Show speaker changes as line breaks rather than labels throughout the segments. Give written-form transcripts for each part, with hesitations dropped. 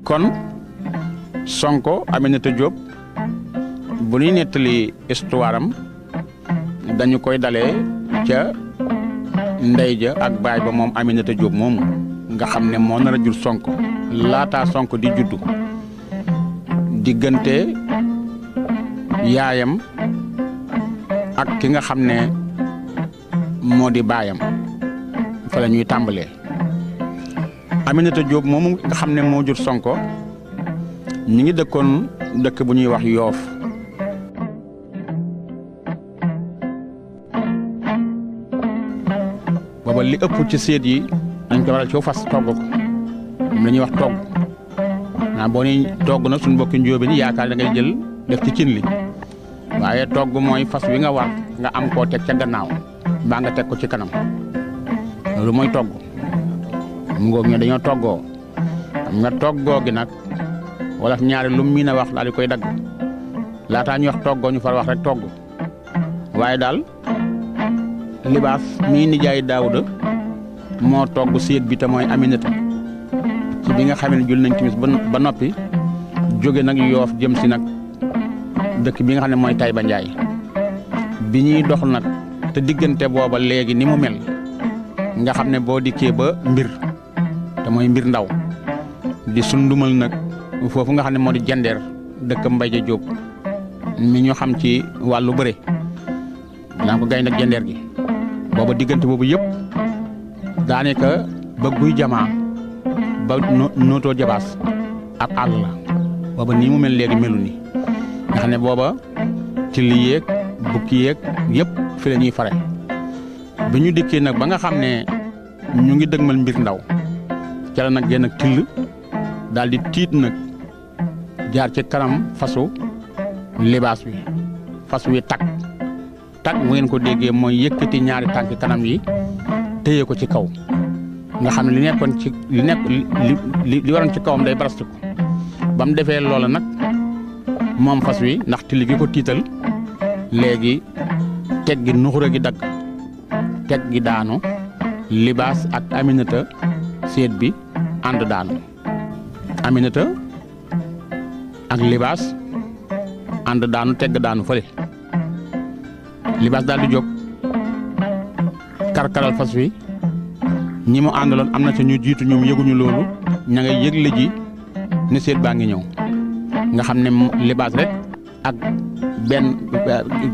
kon Sonko Aminata Diop bu ñuy nettali histoire am dañu koy dalee ca ndey ja ak baay ba moom Aminata Diop moomu nga xam ne moo nar a jur Sonko laataa Sonko di juddu diggante yaayam ak ki nga xam ne moo di baayam fa la ñuy tàmbalee Aminata Diop moomu nga xam ne moo jur Sonko ñi ngi dëkkoon dëkk bu ñuy wax Yoof booba li ëpp ci séet yi dañ ko waral ci fas togg ko moom la ñuy wax togg boo ni togg nag suñu mbokki njóobe ni yaakaar da ngay jël def ci cin li waaye togg mooy fas wi nga war nga am koo teg ca gannaaw baa nga teg ko ci kanam loolu mooy togg mu ngoog ñe dañoo toggoo xam nga toggoo gi nag wala ñaari lu miin a wax daal di koy dagg laataa ñu wax toggoo ñu far wax rek togg waaye daal libaas mii nijaay Daawuda moo togg séet bi te mooy Aminata ci bi nga xam ne jul nañ timis ba noppi jóge nag Yoof jëm si nag dëkk bi nga xam ne mooy Tayba Njaay bi ñuy dox nag te diggante booba léegi ni mu mel nga xam ne boo dikkee ba mbir te mooy mbir ndaw di sundumal nag foofu nga xam ne moo di jandeer dëkk Mbay Ja Jóob mi ñu xam ci wàllu bëre daan ko gaynde ak jandeer gi booba diggante boobu yëpp daanaka ba guy jamaa ba nootoo jabaas ak àll la booba nii mu mel léegi melu ni nga xam ne booba ci li yéeg bukki yéeg yëpp fi la ñuy fare bi ñu dikkee nag ba nga xam ne ñu ngi dëgmal mbir ndaw ca la nag génn ak till daal di tiit nag jaar ci kanam fasu libaas wi fas wi tag mu ngeen ko déggee mooy yëkkati ñaari tànki kanam yi téye ko ci kaw nga xam ne li nekkoon ci li waroon ci kawam day barastiku ba mu defee loola nag moom fas wi ndax till gi ko tiital léegi teg gi nuxura gi dagg teg gi daanu libaas ak Aminata séet bi ànd daanu Aminata ak libaas ànd daanu tegg daanu fële libaas daal di jóg karkaral fas wi ñi mu àndaloon am na ca ñu jiitu ñoom yëguñu loolu ña ngay yëgle ji ne séet baa ngi ñëw nga xam ne libaas rek ak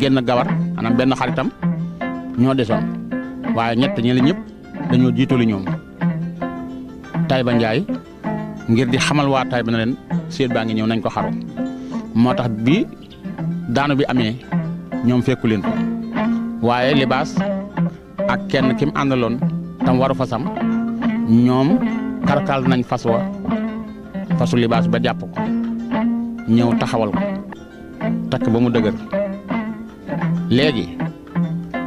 genn gawar maanaam benn xaritam ñoo desoon waaye ñett ñi la ñëpp dañoo jiituli ñoom Tayba Njaay ngir di xamal waa Tayba na leen séet baa ngi ñëw nañ ko xaru moo tax bi daanu bi amee ñoom fekku leen ko waaye libaas ak kenn ki mu àndaloon tam waru fasam ñoom karkal nañ fasu libaas ba jàpp ko ñëw taxawal ko takk ba mu dëgër léegi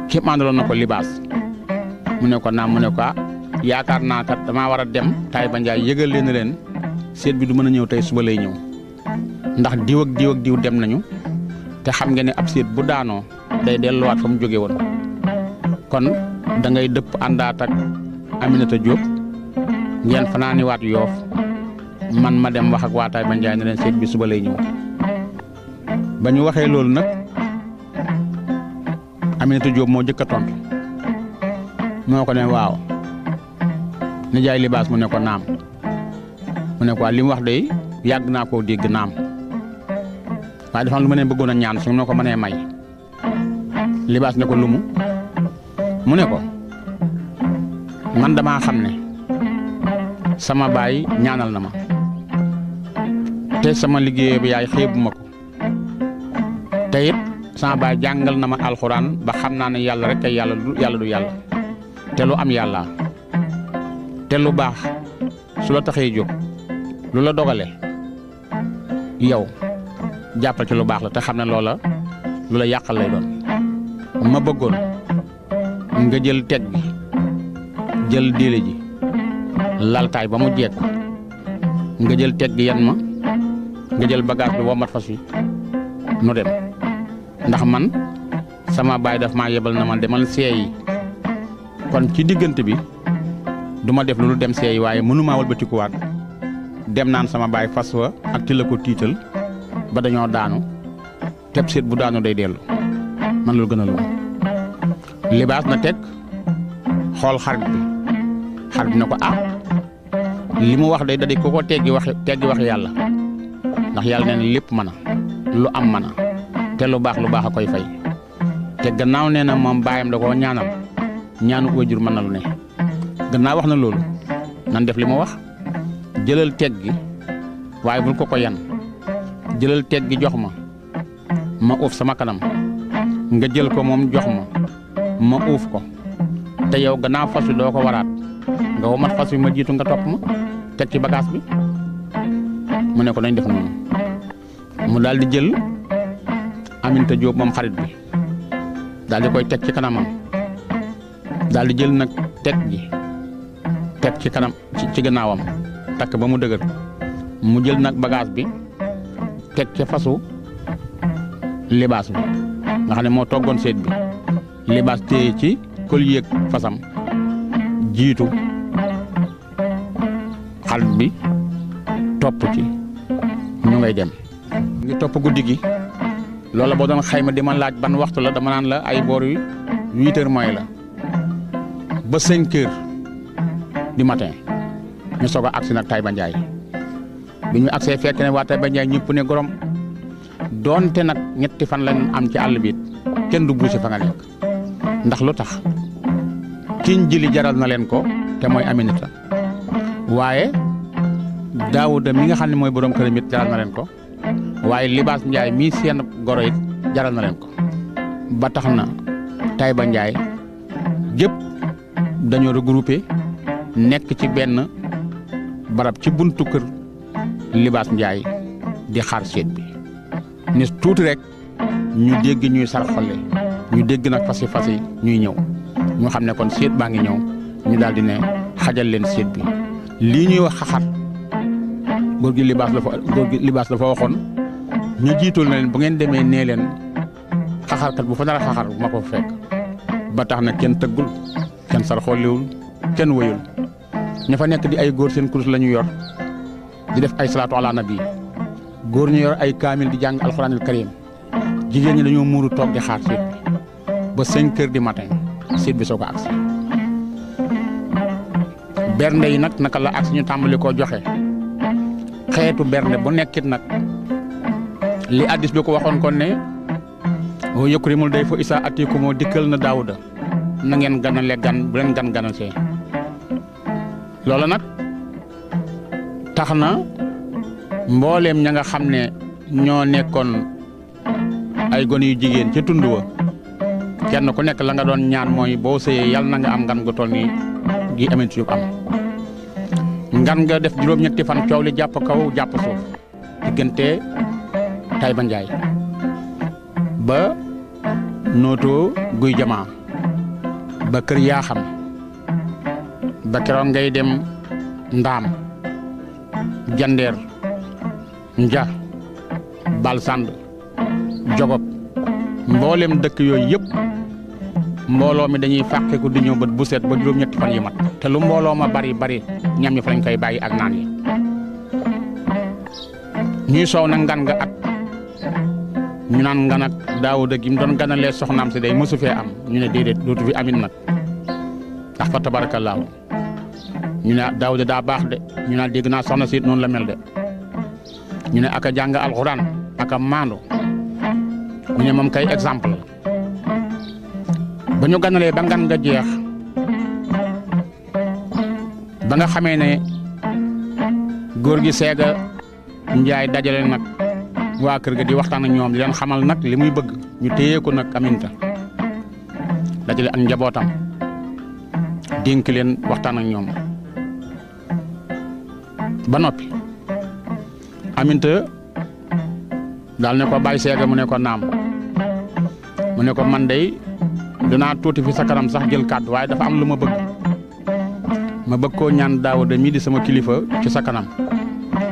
ki mu àndaloon na ko libaas mu ne ko naam mu ne ko yaakaar naa kat damaa war a dem Tayba Njaay yëgal leen leen séet bi du mën a ñëw tey suba lay ñëw ndax diw ak diw ak diw dem nañu te xam nga ne ab séet bu daanoo day delluwaat fa mu jóge woon kon da ngay dëpp àndaat ak Aminata Diop ngeen fanaaniwaat Yoof man ma dem wax ak waa Tayba Njaay ne leen séet bi suba lay ñëw ba ñu waxee loolu nag Aminata Diop moo jëkk a tontu moo ko ne waaw nijaay libaas mu ne ko naam mu ne ko li mu wax de yàgg naa koo dégg naam waaye dafa am lu ma ne bëggoon a ñaan su ma ko mënee may libaas ne ko lumu mu ne ko man damaa xam ne sama baay ñaanal na ma te sama liggéey bi yaay xeebu ma ko te it sama baay jàngal na ma alxuraan ba xam naa ne yàlla rek kay yàlla du yàlla te lu am yàlla te lu baax su la taxee jóg lu la dogale yow jàppal ci lu baax la te xam ne loola lu la yàqal lay doon ma bëggoon nga jël teg bi jël déele ji laltaay ba mu jeeg nga jël teg gi yan ma nga jël bagage bi womat fas wi nu dem ndax man sama baay daf maa yebal na ma demal seeyi kon ci diggante bi du ma def lu dem seeyi waaye mënumaa walbatikuwaat dem naan sama baay fas wa ak ti la ko tiital ba dañoo daanu teb seet bu daanu day dellu man loolu gën a lool libaas na teg xool xarit bi na ko li mu wax day da di ku ko teggi wax yàlla ndax yàlla nee na lépp mën a lu am mën a te lu baax a koy fay te gannaaw nee na moom baayam da koo ñaanal ñaanu waajur mën na lu ne gannaaw wax na loolu nan def li mu wax jëlal teg gi waaye bul ko yan jëlal teg gi jox ma uuf sama kanam nga jël ko moom jox ma uuf ko te yow gannaaw fas wi doo ko waraat nga womat fas wi ma jiitu nga topp ma teg ci bagage bi mu ne ko nañ def noonu mu daal di jël Aminta Jóob moom xarit bi daal di koy teg ci kanamam daal di jël nag teg gi teg ci kanam ci gannaawam takk ba mu dëgër mu jël nag bagage bi teg ca fasu libaas bi nga xam ne moo toggoon seet bi libaas téye ci kol yéeg fasam jiitu xarit bi topp ci ñu ngay dem ngi topp guddi gi loola boo doon xayma di ma laaj ban waxtu la dama naan la ay boor yu 8 heures mooy la ba 5 heures du matin ñu soog a agsi nag Taïba Ndiaye bi ñu agsee fekk ne waa Taïba Ndiaye ñëpp ne gorom doonte nag ñetti fan lañ am ci àll bi kenn du buuse fa nga nekk ndax lu tax kiñ jili jaral na leen ko te mooy Aminata waaye Daawuda mi nga xam ne mooy borom këram it jaral na leen ko waaye Libaas Njaay mii seen goro it jaral na leen ko ba tax na Taïba Ndiaye gépp dañoo regroupé nekk ci benn barab ci buntu kër Libaas Njaay di xaar seet bi ni tuuti rek ñu dégg ñuy sar xolle ñu dégg nag fasi ñuy ñëw ñu xam ne kon seet baa ngi ñëw ñu daal di ne xajal leen seet bi lii ñuy wax xaxar góor gi libaas dafa waxoon ñu jiitul na leen bu ngeen demee nee leen xaxarkat bu fa nar a xaxar bu ma ko fekk ba tax na kenn tëggul kenn sar xollewul kenn wëyul ña fa nekk di ay góor seen kurus la ñu yor di def ay salaatu ala nabi góor ñu yor ay kaamil di jàng alxuraanil karim jigéen ñi dañoo muuru toog di xaar seet bi ba 5 heures du matin seet bi soo ko agsi bernde yi nag naka la agsi ñu tàmbali koo joxe xeetu bernde bu nekkit nag li addis bi ko waxoon kon ne o yukrimul day fa isa atikumoo dikkal na Daawuda na ngeen ganale gan bu leen ganal see loola nag tax na mbooleem ña nga xam ne ñoo nekkoon ay gone yu jigéen ca tund wa kenn ku nekk la nga doon ñaan mooy boo sëyee yàlla na nga am ngan gu toll nii gi Aminata Jóob am ngan nga def juróom-ñetti fan coow li jàpp kaw jàpp suuf diggante Taïba Ndiaye ba nootoo guy jamaa ba kër yaa xam ba keroog ngay dem ndaam jandeer nja bal sand jogob mboolem dëkk yooyu yëpp mbooloo mi dañuy fàqe ko di ñëw bët bu set ba juróom-ñetti fan yi mat te lu mbooloo ma bari ñam ñi fa lañ koy bàyyi ak naan yi ñuy soow nag ngan nga at ñu naan ngan ak Daawuda gi mu doon ganalee soxnaam si day mësu fee am ñu ne déedéet dootu fi amit nag ndax fa tabarakallaahu ñu ne Daawuda daa baax de ñu naan dégg naa soxna si noonu la mel de ñu ne aka jàng alxuraan aka maandu ñu ne moom kay exemple la ba ñu ganalee ba ngan nga jeex ba nga xamee ne góor gi Seega Njaay dajale nag waa kër ga di waxtaan ak ñoom di leen xamal nag li muy bëgg ñu téye ko nag Aminata dajale ak njabootam dénk leen waxtaan ak ñoom ba noppi Aminata daal ne ko bàyyi Seega mu ne ko naam mu ne ko man dey dinaa tuuti fi sa kanam sax jël kàddu waaye dafa am lu ma bëgg koo ñaan Daawuda mii di sama kilifa ci sa kanam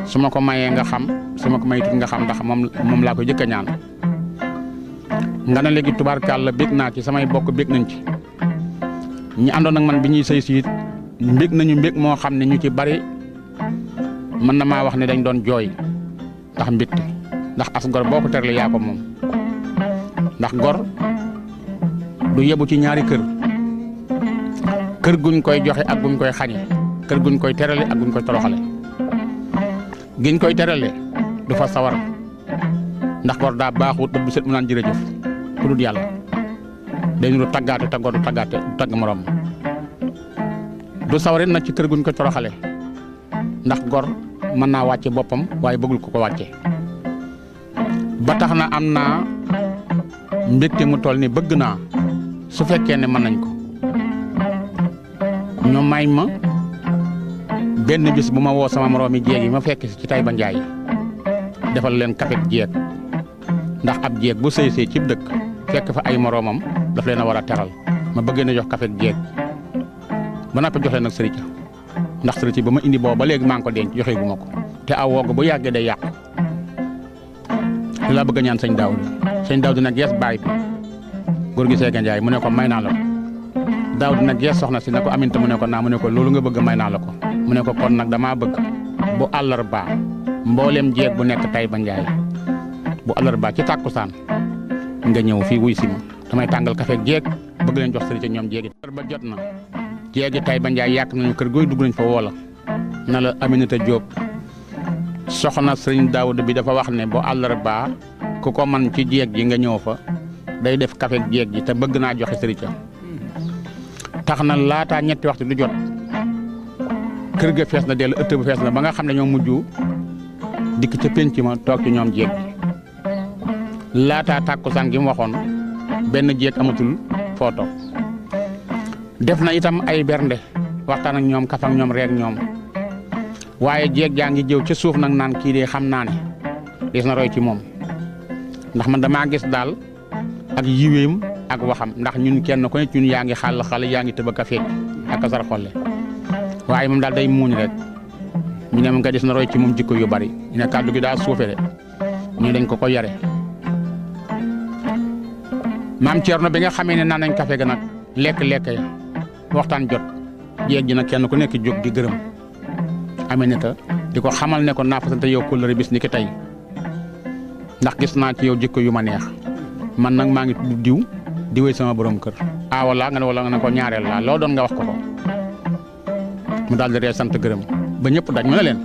su ma ko mayee nga xam su ma ko maytut nga xam ndax moom laa ko jëkk a ñaan nga ne léegi tubaarkàlla bég naa ci samay bokk bég nañ ci ñi àndoon ak man bi ñuy sëy siit mbég nañu mbég moo xam ne ñu ci bari mën na maa wax ne dañ doon jooy ndax mbitte ndax as gor boo ko terale yaa ko moom ndax gor du yebu ci ñaari kër guñ koy joxe ak guñ koy xañe kër guñ koy terale ak guñ koy toroxale giñ koy terale du fa sawar ndax gor daa baaxut ba bu set mu naan jërëjëf ku dul yàlla dañu du taggaate te gor du taggaate du tagg morom du sawarit nag ci kër guñ koy toroxale ndax gor mën naa wàcce boppam waaye bëggul ko wàcce ba tax na am naa mbégte mu toll ni bëgg naa su fekkee ne mën nañ ko ñu may ma benn bis bu ma woo sama moroomi jéeg yi ma fekk ci Taïba Ndiaye defal leen kafek jéeg ndax ab jéeg bu sëy cib dëkk fekk fa ay moroomam daf leen a war a teral ma bëggee na jox kafek jéeg ba noppi jox leen nag sëriñ ndax sëriñ ba ma indi boobu ba léegi maa ngi ko denc joxe gu ma ko te aw wogg bu yàggee day yàqu li laa bëgg a ñaan sëñ Daawdu nag gees baay bi góor gi Seega Njaay mu ne ko may naa la ko Daawdu nag gees soxna si ne ko Aminta mu ne ko naa mu ne ko loolu nga bëgg may naa la ko mu ne ko kon nag damaa bëgg bu àllarbaa mboolem jeeg bu nekk Taïba Ndiaye bu àllarbaa ci tàkkusaan nga ñëw fii wuy si ma damay tàngal kafe jeeg bëgg leen jox sëriñ ca ñoom jéegi ba jot na jéegi Taïba Ndiaye yàq nañu kër gooy dugg nañ fa woola na la Aminata Diop soxna sëriñ Daawdu bi dafa wax ne bu àllarbaa ku ko man ci jéeg ji nga ñëw fa day def kafe jéeg ji te bëgg naa joxe sëriñ ca tax na laataa ñetti waxtu du jot kër ga fees na dellu ëtt bu fees na ba nga xam ne ñoo mujj dikk ca penc ma toog ci ñoom jéeg laataa tàkkusaan gi mu waxoon benn jéeg amatul foo toog def na itam ay bernde waxtaan ak ñoom kaf ak ñoom reeg ñoom waaye jéeg jaa ngi jëw ca suuf nag naan kii de xam naa ne des na roy ci moom ndax man damaa gis daal ak yiweem ak waxam ndax ñun kenn ku ne ñun yaa ngi xàll yaa ngi tëb a fecc ak a sar xolle waaye moom daal day muuñ rek ñu ne moom nga des na roy ci moom jikko yu bari ñu ne kàddu gi daa suufe de ñu dañ ko yare maam Thierno bi nga xamee ne naan nañ kafe ga nag lekk ya waxtaan jot jéeg ji nag kenn ku nekk jóg di gërëm Aminata di ko xamal ne ko naa fasante yow kóllëre bis ni ki tey ndax gis naa ci yow jikko yu ma neex man nag maa ngi tudd diw di wéy sama borom kër wala nga ne wala nga ne ko ñaareel laa loo doon nga wax ko mu daal di ree sant gërëm ba ñëpp daj ma ne leen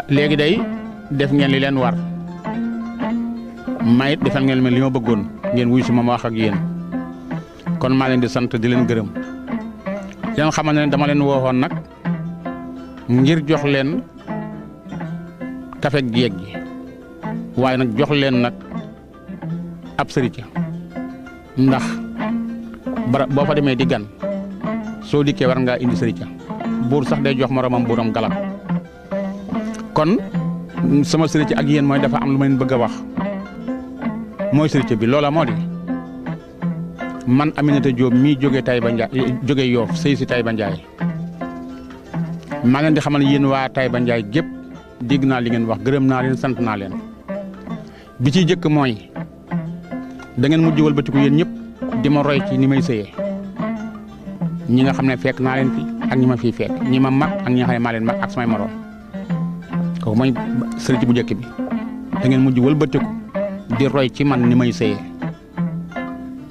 léegi day def ngeen li leen war mayit defal ngeen li ma bëggoon ngeen wuy si ma wax ak yéen kon maa leen di sant di leen gërëm leen xamal ne dama leen woowoon nag ngir jox leen kafek jéeg gi waaye nag jox leen nag ab sëriñ ndax boo fa demee di gan soo dikkee war ngaa indi sëriñ buur sax day jox moromam buuram galam kon sama sëriñ ak yéen mooy dafa am lu ma leen bëgg a wax mooy sëriñ bi loola moo di man Aminata Diop mii jógee Taïba Ndiaye jógee Yoof sëy si Taïba Ndiaye maa leen di xamal yéen waa Taïba Ndiaye gépp dégg naa li ngeen wax gërëm naa leen sant naa leen bi ci jëkk mooy da ngeen mujj wëlbatiku yéen ñëpp di ma roy ci ni may sëyee ñi nga xam ne fekk naa leen fi ak ñi ma fii fekk ñi ma mag ak ñi nga xam ne maa leen mag ak samay moroom kooku mooy sëriñ bu njëkk bi da ngeen mujj wëlbatiku di roy ci man ni may sëyee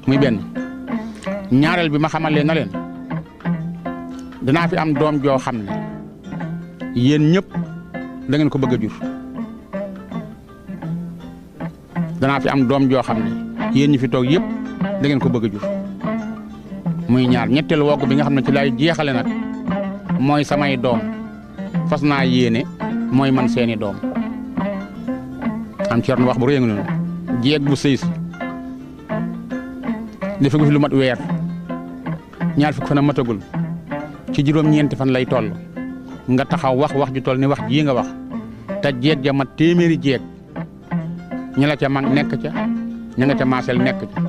muy benn ñaareel bi ma xamal leen na leen danaa fi am doom joo xam ne yéen ñëpp da ngeen ko bëgg a jur danaa fi am doom joo xam ne yéen ñi fi toog yëpp da ngeen ko bëgg a jur muy ñaar ñetteelu wogg bi nga xam ne ci laay jeexale nag mooy samay doom fas naa yéene mooy man seeni doom am Thierno wax bu rëy nga noonu jeeg bu sëy si dafa fi lu mat weer ñaar fukk fan a matagul ci juróom-ñeenti fan lay toll nga taxaw wax ju toll ni wax jii nga wax te jeeg ja mat téeméeri jeeg ñi la ca mag nekk ca ña nga ca maasel nekk ca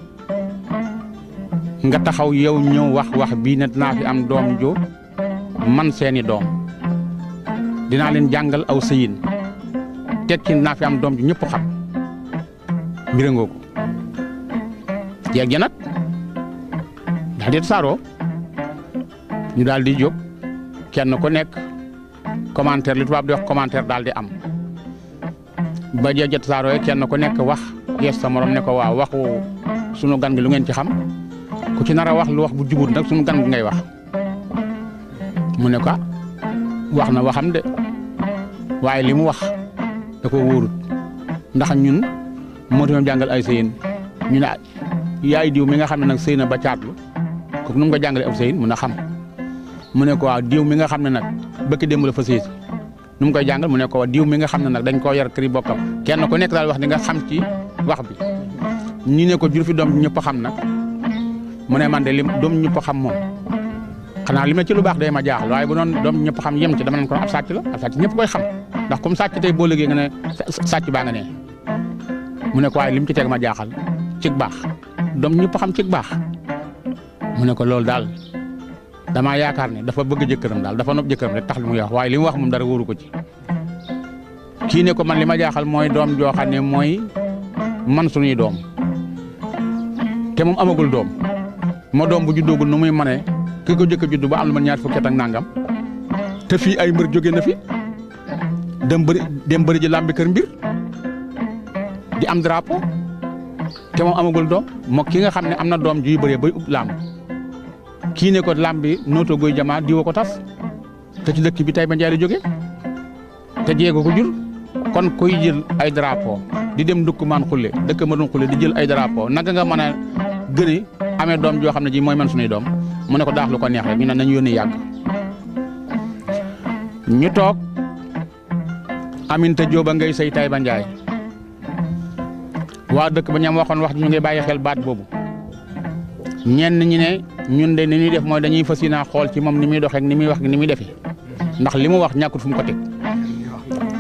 nga taxaw yow ñëw wax bii ne dinaa fi am doom jo man seeni doom dinaa leen jàngal aw sëyin tekki dinaa fi am doom ju ñëpp xam mbirangoo ko jeeg ja nag daal di saaroo ñu daal di jóg kenn ku nekk commentaire li tubaab di wax commentaire daal di am ba jot saarooye kenn ku nekk wax yees sa morom ne ko waaw waxu sunu gan gi lu ngeen ci xam ku ci nar a wax lu wax bu jubut nag sunu gan gi ngay wax mu ne ko wax na waxam de waaye li mu wax da ko wóorut ndax ñun moo tax jàngal ay sëyin ñu ne yaay diw mi nga xam ne nag sëy na ba caatlu kooku nu mu ko jàngalee ab sëyin mun a xam mu ne ko waaw diw mi nga xam ne nag bëkk démb la fa sëy si nu mu koy jàngal mu ne ko waaw diw mi nga xam ne nag dañ koo yar këri bokkam kenn ku nekk daal wax di nga xam ci wax bi ñu ne ko jur fi doom ñëpp xam nag mu ne man de lim doom ñëpp xam moom xanaa li ma ci lu baax day ma jaaxal waaye bu doon doom ñëpp xam yem ci dama nañ ko ab sàcc la ab sàcc ñëpp koy xam ndax comme sàcc tey boo liggéey nga ne sàcc baa nga ne mu ne ko waaye lim ci teg ma jaaxal cig baax doom ñëpp xam cig baax mu ne ko loolu daal damaa yaakaar ne dafa bëgg jëkkëram daal dafa nopp jëkkëram rek tax li muy wax waaye li mu wax moom dara wóoru ko ci kii ne ko man li ma jaaxal mooy doom joo xam ne mooy man suñuy doom te moom amagul doom moo doom bu juddoogul nu muy mane ki ko jëkk a judd ba am lu man ñaar fukki at ak nangam te fii ay mbër jóge na fi dem bëri ji làmbi kër mbir di am drapeau te moom amagul doom moo ki nga xam ne am na doom juy bëree bay ub làmb kii ne ko làmb bi nooto goy jamaa diwa ko tas te ci dëkk bi Taïba Ndiaye la jóge te jéego ko jur kon kuy jël ay drapeau di dem ndukk maan xulle dëkk ma doon xulle di jël ay drapeau naka nga mën a gëne amee doom joo xam ne ji mooy man suñuy doom mu ne ko daax lu ko neex rek ñu ne nañu yónni yàgg ñu toog Aminta Jóoba ngay sëy Taïba Ndiaye waa dëkk ba ñam waxoon wax ñu ngi bàyyi xel baat boobu ñenn ñi ne ñun de ni ñuy def mooy dañuy fas yéene xool ci moom ni muy doxee ni muy wax ni muy defee ndax li mu wax ñàkkut fu mu ko teg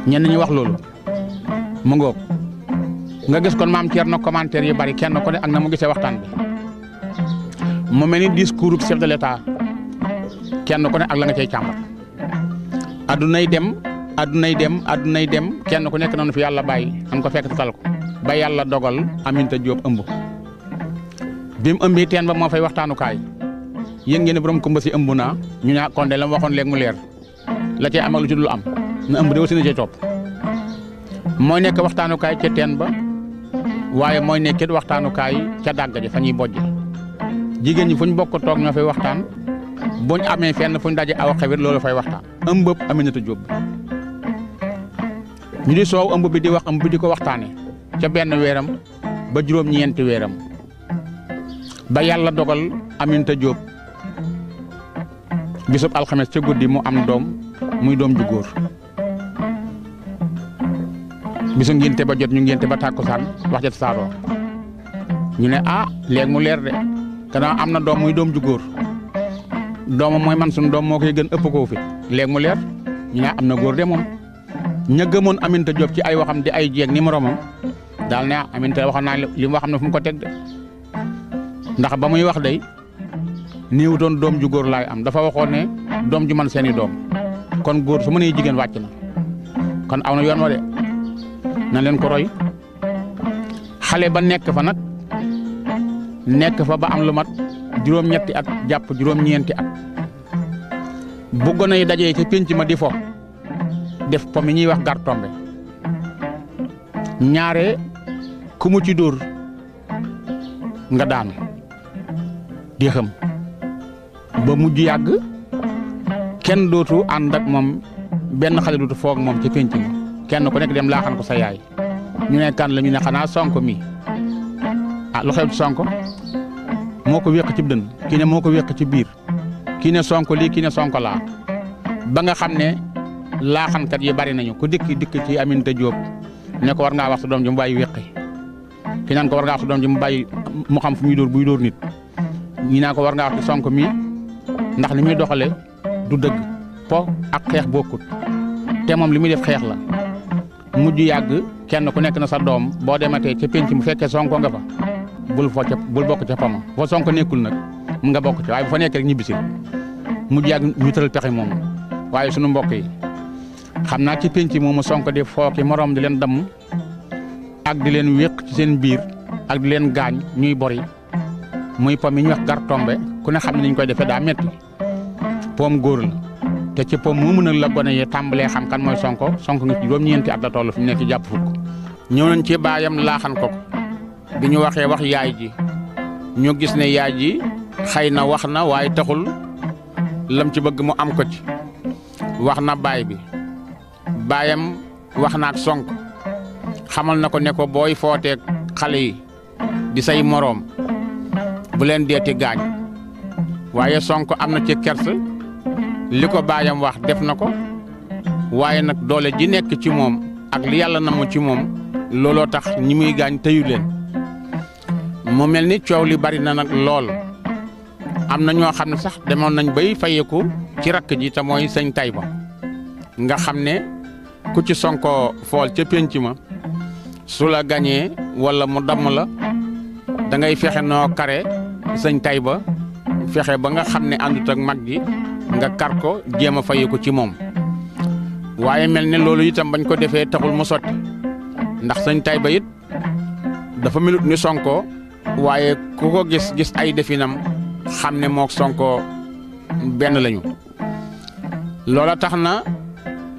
ñenn ñi wax loolu mu ngoog nga gis kon maam Thierno commentaire yu bari kenn ko ne ak na mu gisee waxtaan bi mu mel ni discours chef de l'État kenn ku ne ak la nga cay càmbar addunay dem kenn ku nekk noonu fi yàlla bàyyi am ko fekk tal ko ba yàlla dogal Aminta Diop ëmb bi mu ëmbee teen ba moo fay waxtaanukaay yéen ngeen ne borom kumba si ëmb naa ñu ne kon de la mu waxoon léegi mu leer la cay am ak lu ci dul am na ëmb de aussi na cay topp mooy nekk waxtaanukaay ca teen ba waaye mooy nekkit waxtaanukaay ca dàgg ja fa ñuy bojj jigéen ñi fu ñu bokk toog ñoo fay waxtaan buñ amee fenn fu ñu daje aw xewit loolu fay waxtaan ëmbëb Aminata Diop ñu di soow ëmb bi di wax ëmb bi di ko waxtaane ca benn weeram ba juróom-ñeenti weeram ba yàlla dogal Aminata Diop bisub alxames ca guddi mu am doom muy doom ju góor bisu ngénte ba jot ñu ngénte ba tàkkusaan wax jot saaroo ñu ne léegi mu leer de gannaaw am na doom muy doom ju góor doomam mooy man suñu doom moo koy gën ëpp koo fi léegi mu leer ñu ne am na góor de moom ña gëmoon Aminata Diop ci ay waxam di ay jeeg ni moromam daal ne Aminata waxoon naa li mu waxam ne fu mu ko teg de ndax ba muy wax day néewutoon doom ju góor laay am dafa waxoon ne doom ju man seeni doom kon góor su mënee jigéen wàcc na kon aw na yoon wa de na leen ko roy xale ba nekk fa nag nekk fa ba am lu mat juróom-ñetti at jàpp juróom-ñeenti at bu gone yi dajee ca pénc ma di fo def po mi ñuy wax gar tombe ñaare ku mu ci dóor nga daanu di xam ba mujj yàgg kenn dootu ànd ak moom benn xale dootu foog moom ca pénc ma kenn ku nekk dem laaxan ko sa yaay ñu ne kan la ñu ne xanaa Sonko mi lu xew ci Sonko moo ko wéq ci dënn kii ne moo ko wéq ci biir kii ne Sonko lii kii ne Sonko laa ba nga xam ne laaxankat yi bari nañu ku dikk ci Aminata Diop ne ko war ngaa wax sa doom ji mu bàyyi wéqi ki naan ko war ngaa wax sa doom ji mu bàyyi mu xam fu muy dóor buy dóor nit ñi naa ko war ngaa wax ci Sonko mi ndax li muy doxale du dëgg po ak xeex bokkut te moom li muy def xeex la mujj yàgg kenn ku nekk na sa doom boo dematee ca penc mu fekkee Sonko nga fa bul bokk ca pama foo Sonko nekkul nag mun nga bokk ci waaye bu fa nekk rek ñibbisil mujj yàgg ñu tëral pexe moom waaye sunu mbokk yi xam naa ci penc moomu Sonko di fooki morom di leen damm ak di leen wéq ci seen biir ak di leen gaañ ñuy bori muy pom yi ñuy wax gar tombe ku ne xam ne niñ koy defee daa metti poom góor la te ci po moomu nag la gone yi tàmbalee xam kan mooy Sonko ngi ci juróom-ñeenti at la toll fi mu nekk jàpp fukk ñëw nañ ci baayam laaxan ko bi ñu waxee wax yaay ji ñu gis ne yaay ji xëy na wax na waaye taxul lam ci bëgg mu am ko ci wax na baay bi baayam wax na ak Sonko xamal na ko ne ko booy footeeg xale yi di say moroom bu leen deeti gaañ waaye Sonko am na ci kersa li ko baayam wax def na ko waaye nag doole ji nekk ci moom ak li yàlla namm ci moom looloo tax ñi muy gaañ tëyu leen mu mel ni coow li bari na nag lool am na ñoo xam ne sax demoon nañ bay fayeku ci rakk ji te mooy sëñ Tayba nga xam ne ku ci Sonko fool ca pénc ma su la gañee wala mu damm la da ngay fexe noo kare sëñ Tayba fexe ba nga xam ne àndut ak mag ji nga kar ko jéem a fayeku ci moom waaye mel ne loolu itam bañ ko defee taxul mu sotti ndax sëñ Tayba it dafa melut ni Sonko waaye ku ko gis ay definam xam ne mook Sonko benn lañu loola tax na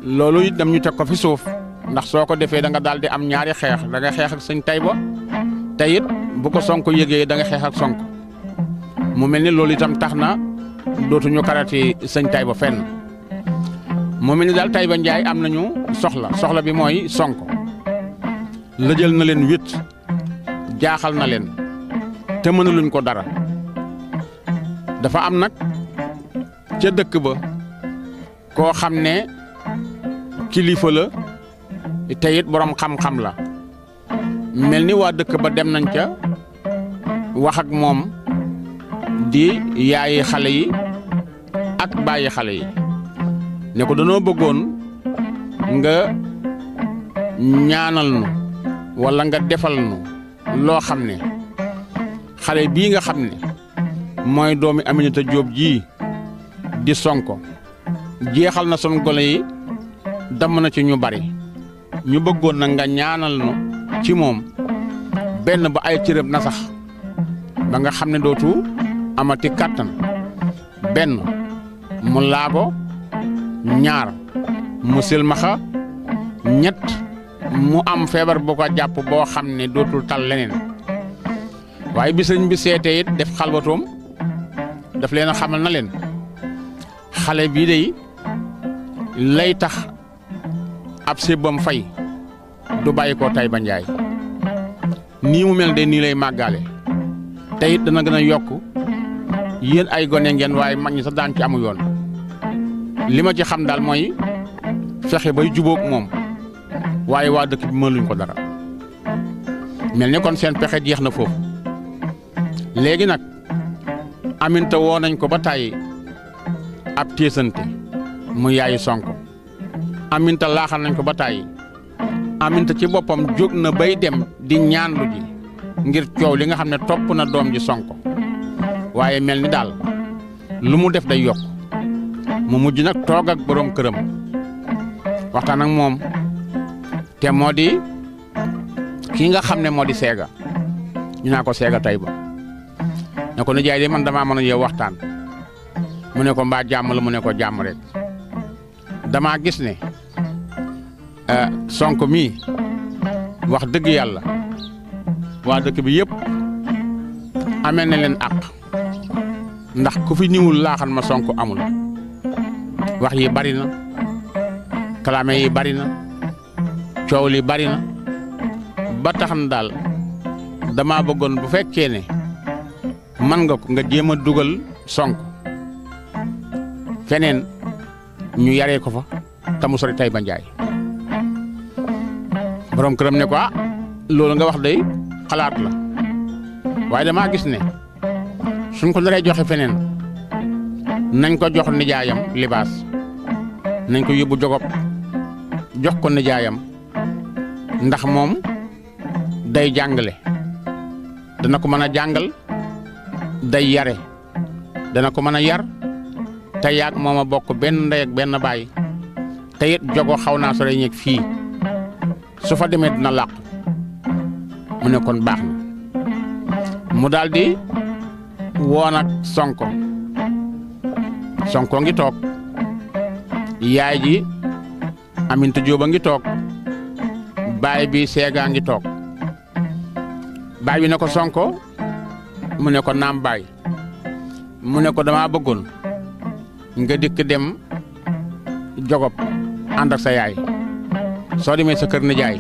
loolu it dam ñu teg ko fi suuf ndax soo ko defee da nga daal di am ñaari xeex da nga xeex ak sëñ Tayba te it bu ko Sonko yëgee da nga xeex ak Sonko mu mel ni loolu itam tax na dootuñu karati sëñ Tayba fenn mu mel ni daal Tayba Ndiaye am nañu soxla bi mooy Sonko lëjal na leen wét jaaxal na leen te mënaluñ ko dara dafa am nag ca dëkk ba koo xam ne kilifa la te it borom xam-xam la mel ni waa dëkk ba dem nañ ca wax ak moom di yaayi xale yi ak bàyyi xale yi ne ko danoo bëggoon nga ñaanal nu walla nga defal nu loo xam ne xale bii nga xam ne mooy doomi Aminata Jóob ji di Sonko jeexal na sun gone yi damm na ci ñu bari ñu bëggoon na nga ñaanal nu ci moom benn ba ay cërëb na sax ba nga xam ne dootu amati kàttan benn mu laago ñaar mu silmaxa ñett mu am feebar bu ko jàpp boo xam ne dootul tal leneen waaye bi sëñ bi seetee it def xalwatoom daf leen a xamal na leen xale bii day lay tax ab sébbam fay du bàyyi ko Tayba Ndiaye nii mu mel de nii lay màggaale te it dana gën a yokk yéen ay gone ngeen waaye mag ñi sax daan ci amu yoon li ma ci xam daal mooy fexe bay jubóog moom waaye waa dëkk bi mënuñ ko dara mel ni kon seen pexe jeex na foofu léegi nag Aminta woo nañ ko ba tàyyi ab téesante mu yaayu Sonko Aminta laaxal nañ ko ba tàyyi Aminta ci boppam jóg na bay dem di ñaanlu ji ngir coow li nga xam ne topp na doom ji Sonko waaye mel ni daal lu mu def day yokk mu mujj nag toog ak borom këram waxtaan ak moom te moo di kii nga xam ne moo di Séga ñu naa ko Séga Tayba ne ko nijaay de man damaa mën a yow waxtaan mu ne ko mbaa jàmm la mu ne ko jàmm rek damaa gis ne Sonko mii wax dëgg yàlla waa dëkk bi yëpp amee na leen àq ndax ku fi niwul laaxal ma Sonko amul wax yi bari na kalaame yi bari na coow li bari na ba tax na daal dama bëggoon bu fekkee ne man nga ko nga jéem a dugal Sonko feneen ñu yaree ko fa te mu sori Tayba Ndiaye borom këram ne ko loolu nga wax day xalaat la waaye damaa gis ne suñ ko naree joxe feneen nañ ko jox nijaayam libaas nañ ko yóbbu jogob jox ko nijaayam ndax moom day jàngale dana ko mën a jàngal day yare dana ko mën a yar te yaag moom a bokk benn ndey ak benn baay te it jogo xaw naa sore ñeeg fii su fa demee dina làqu mu ne kon baax na mu daal di woon ak Sonko ngi toog yaay ji Aminta Jóob a ngi toog baay bi Seega ngi toog baay bi ne ko Sonko mu ne ko naam baay mu ne ko dama bëggoon nga dikk dem Jogob ànd ak sa yaay soo demee sa kër nijaay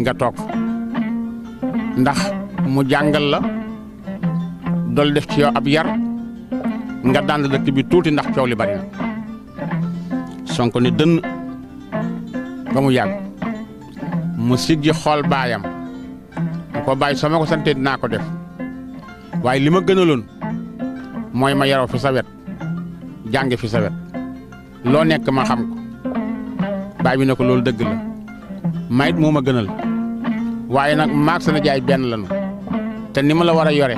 nga toog ndax mu jàngal la dool def ci yow ab yar nga dànd dëkk bi tuuti ndax coow li bari na Sonko ne dënn ba mu yàgg mu siggi xool baayam mu ko bàyyi soo ma ko santee dinaa ko def waaye li ma gënaloon mooy ma yaroo fi sa wet jànge fi sa wet loo nekk ma xam ko baay bi ne ko loolu dëgg la mayit moo ma gënal waaye nag maag sa nijaay benn lanu te ni ma la war a yore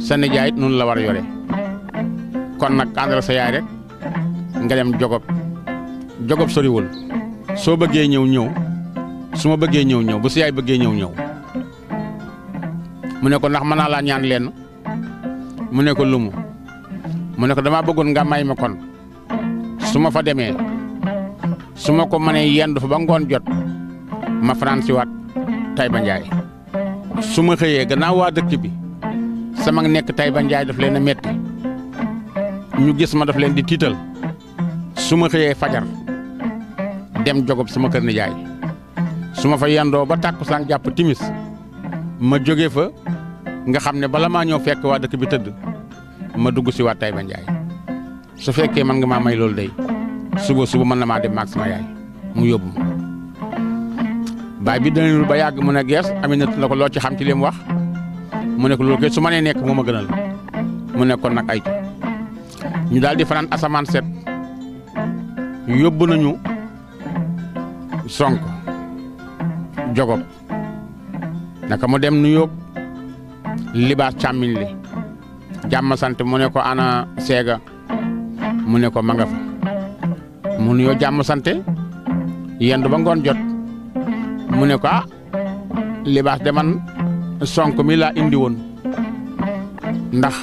sa nijaay it noonu la war a yore kon nag àndal sa yaay rek nga dem Jogob soriwul soo bëggee ñëw su ma bëggee ñëw bu sa yaay bëggee ñëw mu ne ko ndax mën naa laa ñaan leen mu ne ko lumu mu ne ko dama bëggoon nga may ma kon su ma fa demee su ma ko mënee yendu fa ba ngoon jot ma fanaan si waat Taïba Ndiaye su ma xëyee gannaaw waa dëkk bi sama nekk Taïba Ndiaye daf leen a metti ñu gis ma daf leen di tiital su ma xëyee fajar dem Jogob sama kër nijaay su ma fa yendoo ba tàkkusaan jàpp timis ma jóge fa nga xam ne bala maa ñëw fekk waa dëkk bi tëdd ma dugg si waat Taïba Ndiaye su fekkee man nga maa may loolu day suba mën na maa dem maag sama yaay mu yóbbu ma baay bi dana ba yàgg mu ne gees Aminata la ko loo ci xam ci li mu wax mu ne ko loolu kay su ma nee nekk moo ma gënal mu ne kon nag ay ñu daal di fanaan asamaan set yóbbu nañu Sonko Jogob naka mu dem nuyoo libaas càmmiñ li jàmm sant mu ne ko ana Seega mu ne ko ma nga fa mu nuyoo jàmm sante yendu ba ngoon jot mu ne ko libaas de man Sonko mi laa indi woon ndax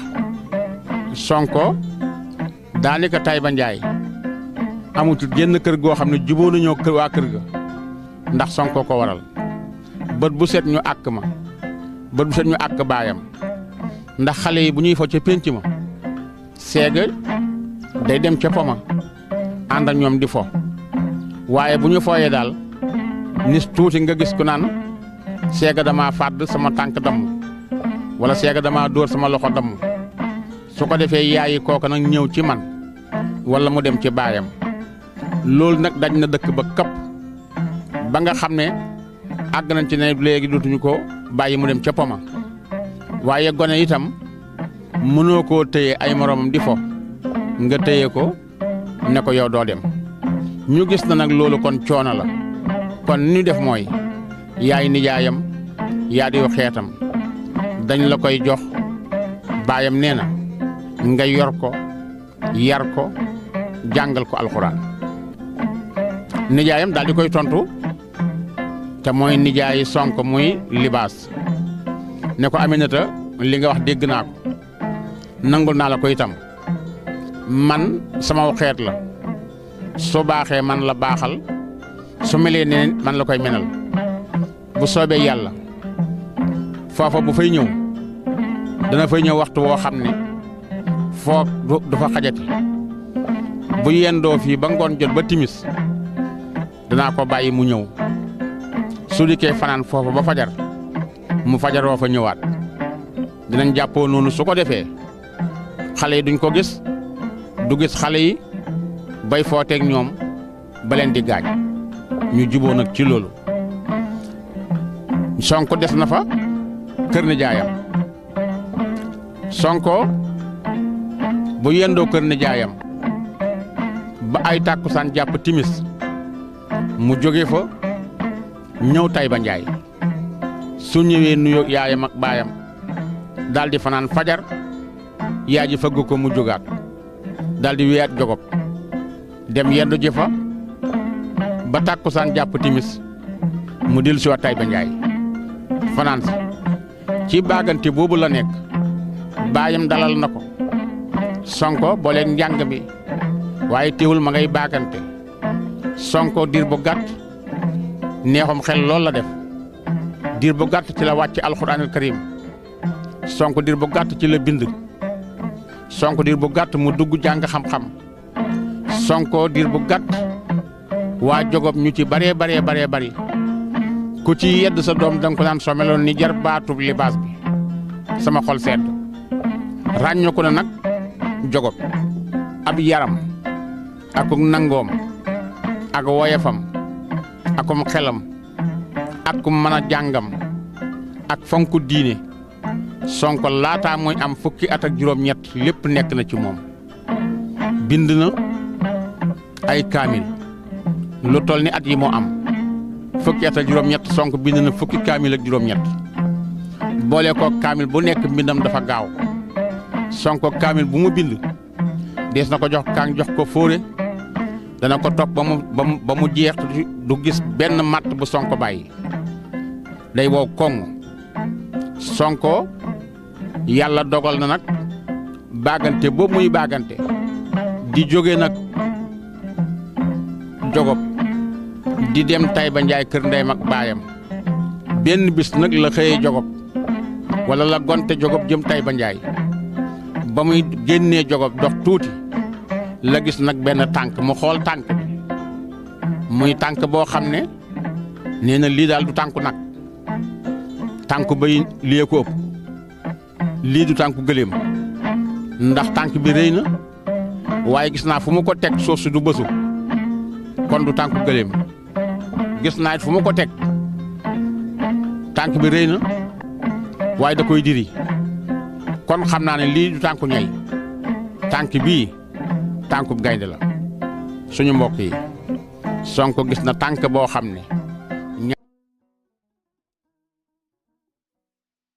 Sonko daanaka Taïba Ndiaye amutul génn kër goo xam ne jubóo nañoo waa kër ga ndax Sonko ko waral bët bu set ñu àkk ma bët bu set ñu àkk baayam ndax xale yi bu ñuy fo ca pénc ma Seega day dem ca poma ànd ak ñoom di fo waaye bu ñu fooyee daal nis tuuti nga gis ku naan Seega dama fàdd sama tànk damm wala Seega dama dóor sama loxo damm su ko defee yaayi kooku nag ñëw ci man wala mu dem ci baayam loolu nag daj na dëkk ba këpp ba nga xam ne àgg nañ ci ne léegi dootuñu ko bàyyi mu dem ca poma waaye gone itam mënoo koo téye ay moromam di fo nga téye ko ne ko yow doo dem ñu gis na nag loolu kon coono la kon ni ñu def mooy yaay nijaayam yaa di xeetam dañ la koy jox baayam nee na nga yor ko yar ko jàngal ko alxuraan nijaayam daal di koy tontu te mooy nijaayi Sonko muy libaas ne ko Aminata li nga wax dégg naa ko nangul naa la ko itam man sama xeet la su baaxee man la baaxal su melee neneen man la koy menal bu soobee yàlla foofa bu fay ñëw dana fay ñëw waxtu woo xam ne foog du fa xajati bu yendoo fii ba ngoon jot ba timis danaa ko bàyyi mu ñëw su dikkee fanaan foofa ba fajar mu fajaroo fa ñëwaat dinañ jàppoo noonu su ko defee xale yi duñ ko gis du gis xale yi bay footeeg ñoom ba leen di gaañ ñu juboo nag ci loolu Sonko des na fa kër nijaayam Sonko bu yendoo kër nijaayam ba ay tàkkusaan jàpp timis mu jóge fa ñëw Taïba Ndiaye su ñëwee nuyoo yaayam ak baayam daal di fanaan fajar yaay ji fëgg ko mu jógaat daal di wéyaat Jogob dem yendu ji fa ba tàkkusaan jàpp timis mu dellu si waat Taïba Ndiaye fanaan si ci baagante boobu la nekk baayam dalal na ko Sonko booleeg njàng bi waaye teewul ma ngay baagante. Sonko diir bu gàtt neexum xel loolu la def diir bu gàtt ci la wàcc alxuraanul karim Sonko diir bu gàtt ci la bind Sonko diir bu gàtt mu dugg jàng xam-xam Sonko diir bu gàtt waa jogob ñu ci baree bari ku ci yedd sa doom danga ko naan soo meloon ni jar baatub libaas bi sama xol sedd ràññoo ko na nag jogob ab yaram akuk nangoom ak woyefam akum xelam ak kum mën a jàngam ak fonku diine Sonko laataa mooy am fukki at ak juróom-ñett lépp nekk na ci moom bind na ay kaamil lu toll ni at yi moo am fukki at ak juróom-ñett Sonko bind na fukki kaamil ak juróom-ñett boole ko kaamil bu nekk mbindam dafa gaaw Sonko kaamil bu mu bind dees na ko jox jox ko fóore dana ko topp ba mu jeex du gis benn matt bu Sonko bàyyi day wow koŋ Sonko yàlla dogal na nag baagante boobu muy baagante di jóge nag jogob di dem Tayba Njaay kër ndeyam ak baayam benn bis nag la xëyee jogob wala la gonte jogob jëm Tayba Njaay ba muy génnee jogob dox tuuti la gis nag benn tànk mu xool tànk bi muy tànk boo xam ne nee na lii daal du tànku nag tànku bay lii ko ëpp lii du tànku gëléem ndax tànk bi rëy na waaye gis naa fu mu ko teg suuf si du bësu kon du tànku gëléem gis naa it fu mu ko teg tànk bi rëy na waaye da koy diri kon xam naa ne lii du tànku ñay tànk bii tànkub gaynde la suñu mbokk yi Sonko gis na tànk boo xam ne